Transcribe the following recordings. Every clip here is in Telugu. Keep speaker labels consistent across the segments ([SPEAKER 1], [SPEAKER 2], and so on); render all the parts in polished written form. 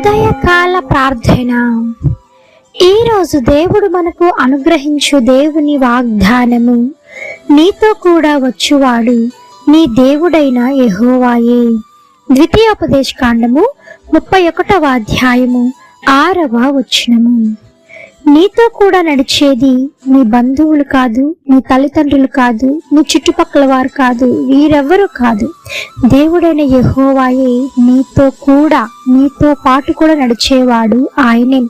[SPEAKER 1] ఉదయకాల ప్రార్థన. ఈరోజు దేవుడు మనకు అనుగ్రహించు దేవుని వాగ్దానము, నీతో కూడా వచ్చువాడు నీ దేవుడైన యెహోవాయే. ద్వితీయోపదేశకాండము 31వ అధ్యాయము 6వ వచనము. నీతో కూడా నడిచేది నీ బంధువులు కాదు, నీ తల్లిదండ్రులు కాదు, నీ చుట్టుపక్కల వారు కాదు, వీరెవ్వరూ కాదు, దేవుడైన యెహోవాయే నీతో పాటు కూడా నడిచేవాడు ఆయనే.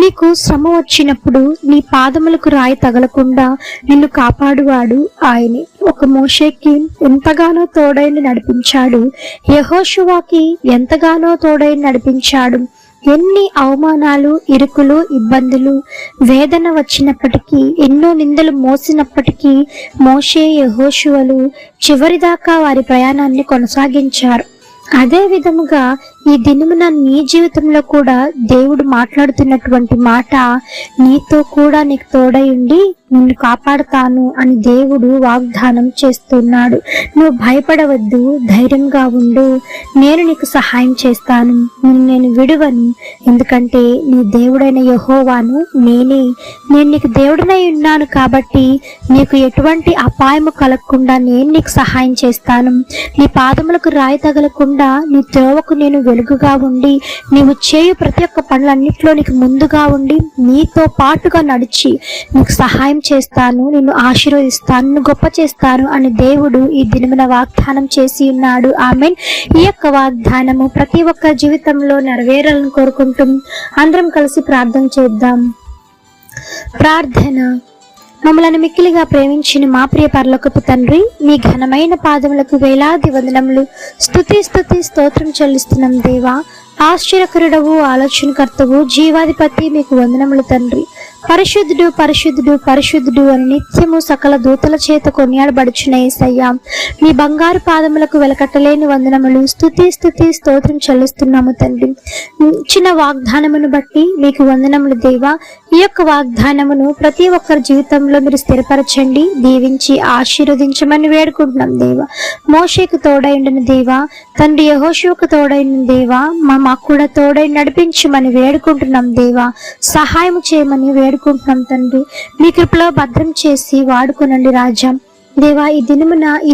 [SPEAKER 1] నీకు శ్రమ వచ్చినప్పుడు నీ పాదములకు రాయి తగలకుండా నిన్ను కాపాడువాడు ఆయనే. ఒక మోషేకి ఎంతగానో తోడైన నడిపించాడు, యెహోషువాకి ఎంతగానో తోడైన నడిపించాడు. ఎన్ని అవమానాలు, ఇరుకులు, ఇబ్బందులు, వేదన వచ్చినప్పటికీ, ఎన్నో నిందలు మోసినప్పటికీ మోషే, యెహోషువలు చివరిదాకా వారి ప్రయాణాన్ని కొనసాగించారు. అదే విధముగా ఈ దినమున నీ జీవితంలో కూడా దేవుడు మాట్లాడుతున్నటువంటి మాట, నీతో కూడా నీకు తోడై ఉండి నిన్ను కాపాడుతాను అని దేవుడు వాగ్దానం చేస్తున్నాడు. నువ్వు భయపడవద్దు, ధైర్యంగా ఉండు, నేను నీకు సహాయం చేస్తాను, నేను విడువను, ఎందుకంటే నీ దేవుడైన యెహోవాను నేను నీకు దేవుడినై ఉన్నాను కాబట్టి నీకు ఎటువంటి అపాయము కలగకుండా నేను నీకు సహాయం చేస్తాను. నీ పాదములకు రాయి తగలకుండా నీ త్రోవకు నేను వెలుగుగా ఉండి, నీవు చేయు ప్రతి ఒక్క పనులన్నిట్లో నీకు ముందుగా ఉండి నీతో పాటుగా నడిచి నీకు సహాయం చేస్తాను, నిన్ను ఆశీర్వదిస్తాను, నిన్ను గొప్ప చేస్తాను అని దేవుడు ఈ దినమున వాగ్దానం చేసి ఉన్నాడు. ఆమేన్. ఈ యొక్క వాగ్దానము ప్రతి ఒక్క జీవితంలో నెరవేరాలని కోరుకుంటూ అందరం కలిసి ప్రార్థన చేద్దాం. ప్రార్థన. మమ్మలను మిక్కిలిగా ప్రేమించిన మా ప్రియ పరలోకపు తండ్రి, మీ ఘనమైన పాదములకు వేలాది వందనములు, స్తుతి స్తోత్రం చెల్లిస్తున్నాం దేవా. ఆశ్చర్యకరుడవు, ఆలోచనకర్తవు, జీవాధిపతి మీకు వందనములు తండ్రి. పరిశుద్ధుడు పరిశుద్ధుడు పరిశుద్ధుడు అని నిత్యము సకల దూతల చేత కొనియాడబడుచున్న యేసయ్యా, మీ బంగారు పాదములకు వెలకట్టలేని వందనములు, స్తుతి స్తోత్రం చెల్లిస్తున్నాము తండ్రి. చిన్న వాగ్దానమును బట్టి మీకు వందనములు దేవా. ఈ యొక్క వాగ్దానమును ప్రతి ఒక్కరి జీవితంలో మీరు స్థిరపరచండి, దీవించి ఆశీర్వదించమని వేడుకుంటున్నాం దేవా. మోషేకు తోడైండిన దేవా తండ్రి, యెహోషువకు తోడైన దేవా, మాకు కూడా తోడై నడిపించమని వేడుకుంటున్నాం దేవా. సహాయం చేయమని వేడుకుంటున్నాం తండ్రి. మీ కృపలో భద్రం చేసి వాడుకోనండి రాజా. దేవా, ఈ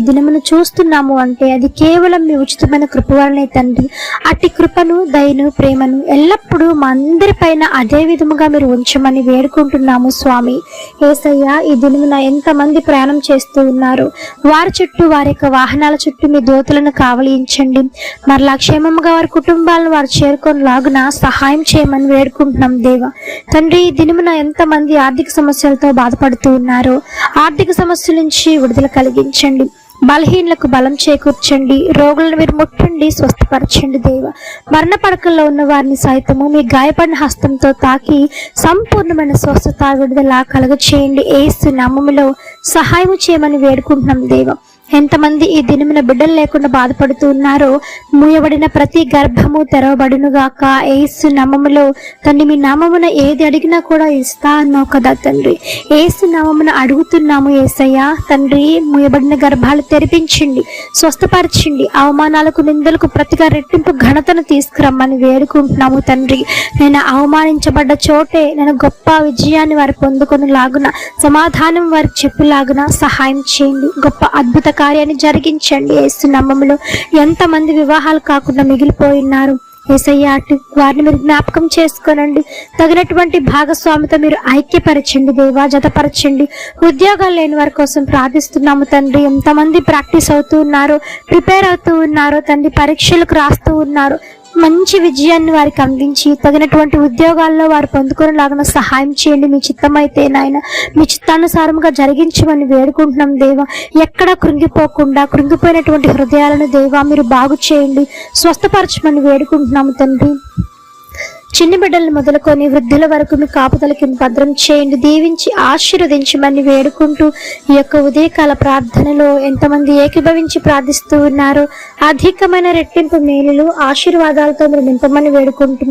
[SPEAKER 1] దినమును చూస్తున్నాము అంటే అది కేవలం మీ ఉచితమైన కృప వలనే తండ్రి. అట్టి కృపను, దయను, ప్రేమను ఎల్లప్పుడూ మా అందరిపైన అదే విధముగా మీరు ఉంచమని వేడుకుంటున్నాము స్వామి. యేసయ్య, ఈ దినమున ఎంతమంది ప్రయాణం చేస్తూ ఉన్నారు, వారి చుట్టూ, వారి యొక్క వాహనాల చుట్టూ మీ దూతలను కావలించండి. మరలా క్షేమముగా వారి కుటుంబాలను వారు చేరుకొని లాగున సహాయం చేయమని వేడుకుంటున్నాం దేవా. తండ్రి, ఈ దినమున ఎంతమంది ఆర్థిక సమస్యలతో బాధపడుతూ ఉన్నారో, ఆర్థిక సమస్యల నుంచి విడుదల కలిగించండి. బలహీనలకు బలం చేకూర్చండి. రోగులను మీరు ముట్టండి, స్వస్థపరచండి దేవ. మరణ పడకల్లో ఉన్న వారిని సైతము మీ గాయపడిన హస్తంతో తాకి సంపూర్ణమైన స్వస్థత, విడుదల కలుగచేయండి. యేసు నామములో సహాయం చేయమని వేడుకుంటున్నాం దేవ. ఎంతమంది ఈ దినమున బిడ్డలు లేకుండా బాధపడుతూ ఉన్నారో, మూయబడిన ప్రతి గర్భము తెరవబడునుగాక యేసు నామములో. తండ్రి, మీ నామమున ఏది అడిగినా కూడా ఇస్తా అన్నావు కదా తండ్రి. యేసు నామమున అడుగుతున్నాము యేసయ్య. తండ్రి, మూయబడిన గర్భాలు తెరిపించండి, స్వస్థపరచండి. అవమానాలకు, నిందలకు ప్రతిగా రెట్టింపు ఘనతను తీసుకురమ్మని వేడుకుంటున్నాము తండ్రి. నేను అవమానించబడ్డ చోటే నేను గొప్ప విజయాన్ని వారు పొందుకొని లాగున, సమాధానం వారికి చెప్పులాగున సహాయం చేయండి. గొప్ప అద్భుత కార్యాన్ని జరిగించండి యేసు నామములో. ఎంతమంది వివాహాలు కాకుండా మిగిలిపోయినారు యేసయ్య, వారిని మీరు జ్ఞాపకం చేసుకోనండి. తగినటువంటి భాగస్వామితో మీరు ఐక్యపరచండి దేవా, జతపరచండి. ఉద్యోగాలు లేని వారి కోసం ప్రార్థిస్తున్నాము తండ్రి. ఎంతమంది ప్రాక్టీస్ అవుతూ ఉన్నారో, ప్రిపేర్ అవుతూ ఉన్నారో తండ్రి, పరీక్షలకు రాస్తూ ఉన్నారు, మంచి విజయాన్ని వారికి అందించి తగినటువంటి ఉద్యోగాల్లో వారు పొందుకునేలాగా సహాయం చేయండి. మీ చిత్తమైతే నాయన, మీ చిత్తానుసారంగా జరిగించమని వేడుకుంటున్నాం దేవా. ఎక్కడా కృంగిపోయినటువంటి హృదయాలను దేవా మీరు బాగు చేయండి, స్వస్థపరచమని వేడుకుంటున్నాము తండ్రి. చిన్న బిడ్డలను మొదలుకొని వృద్ధుల వరకు మీ కాపుదలకి భద్రం చేయండి, దీవించి ఆశీర్వదించమని వేడుకుంటూ ఈ యొక్క ఉదయకాల ప్రార్థనలో ఎంతమంది ఏకీభవించి ప్రార్థిస్తూ ఉన్నారో, అధికమైన రెట్టింపు మేలులు, ఆశీర్వాదాలతో మీరు నింపమని వేడుకుంటూ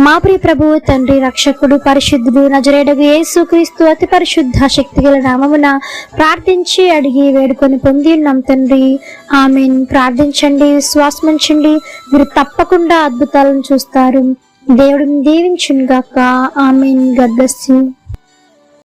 [SPEAKER 1] మా ప్రియ ప్రభువు తండ్రి, రక్షకుడు, పరిశుద్ధుడు, నజరేయుడగు యేసుక్రీస్తు అతి పరిశుద్ధ శక్తిగల నామమున ప్రార్థించి అడిగి వేడుకొని పొంది ఉన్నాం తండ్రి. ఆమేన్. ప్రార్థించండి, విశ్వాసం ఉంచండి, మీరు తప్పకుండా అద్భుతాలను చూస్తారు. దేవుడిని దీవించును గాక. ఆమేన్. God bless you.